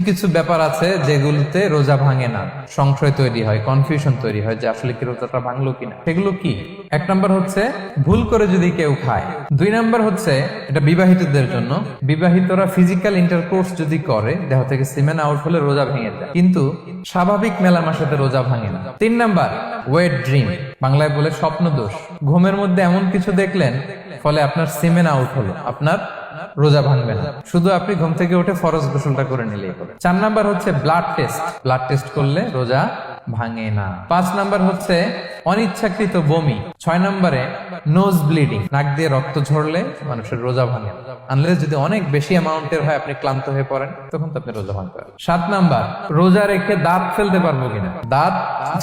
কিছু ব্যাপার আছে যেগুলোতে রোজা ভাঙে না, সংশয় তৈরি হয়, কনফিউশন তৈরি হয় যে আসলে কি রোজাটা ভাঙলো কিনা। সেগুলো কি? এক নম্বর হচ্ছে ভুল করে যদি কেউ খায়। দুই নম্বর হচ্ছে এটা বিবাহিতদের জন্য, বিবাহিতরা ফিজিক্যাল ইন্টারকোর্স যদি করে, দেহ থেকে সিমেন আউট হলে রোজা ভেঙে যায়, কিন্তু স্বাভাবিক মেলামের সাথে রোজা ভাঙে না। তিন নাম্বার ওয়েট ড্রিম, বাংলায় বলে স্বপ্ন দোষ। ঘুমের মধ্যে এমন কিছু দেখলেন ফলে আপনার সিমেন আউট হলো, আপনার রোজা ভাঙবে না, শুধু আপনি ঘুম থেকে উঠে ফরজ গোসলটা করে নিলেই হবে। চার নাম্বার হচ্ছে ব্লাড টেস্ট, ব্লাড টেস্ট করলে রোজা ভাঙে না। পাঁচ নাম্বার হচ্ছে অনিচ্ছাকৃত বমি। ছয় নম্বরে নোজ ব্লিডিং, নাক দিয়ে রক্ত ঝরলে মানুষের রোজা ভাঙে, আনলেস যদি অনেক বেশি অ্যামাউন্টের হয়, আপনি ক্লান্ত হয়ে পড়েন, তখন তো আপনি রোজা ভাঙতে পারেন। সাত নাম্বার রোজা রেখে দাঁত ফেলতে পারবো কিনা, দাঁত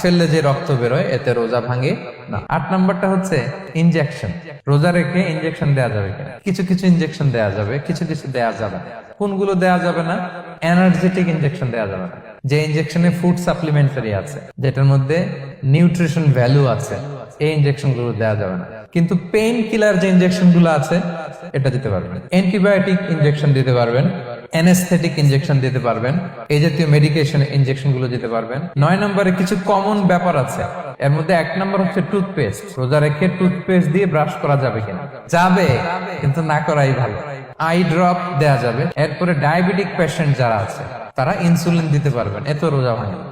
ফেললে যে রক্ত বেরোয় এতে রোজা ভাঙে না। আট নাম্বারটা হচ্ছে ইনজেকশন, রোজা রেখে ইনজেকশন দেওয়া যাবে কিনা। কিছু কিছু ইনজেকশন দেওয়া যাবে, কিছু কিছু দেওয়া যাবে না। কোনগুলো দেওয়া যাবে না? এনার্জেটিক ইনজেকশন দেওয়া যাবে না, যে ইনজেকশনে ফুড সাপ্লিমেন্টারি আছে, যেটার মধ্যে নিউট্রিশন ভ্যালু আছে, এই ইনজেকশন গুলো দেওয়া যাবে না। কিন্তু পেইন কিলার যে ইনজেকশন গুলো আছে এটা দিতে পারবেন, অ্যান্টিবায়োটিক ইনজেকশন দিতে পারবেন, অ্যানেস্থেটিক ইনজেকশন দিতে পারবেন, এই জাতীয় মেডিকেশন ইনজেকশন গুলো দিতে পারবেন। নয় নম্বরে কিছু কমন ব্যাপার আছে, এর মধ্যে এক নম্বর হচ্ছে টুথপেস্ট। রোজা রেখে টুথপেস্ট দিয়ে ব্রাশ করা যাবে কিনা? যাবে, কিন্তু না করাই ভালো। আই ড্রপ দেয়া যাবে। এরপরে ডায়াবেটিক পেশেন্ট যারা আছে তারা ইনসুলিন দিতে পারবেন, এত রোজা ভাঙে না।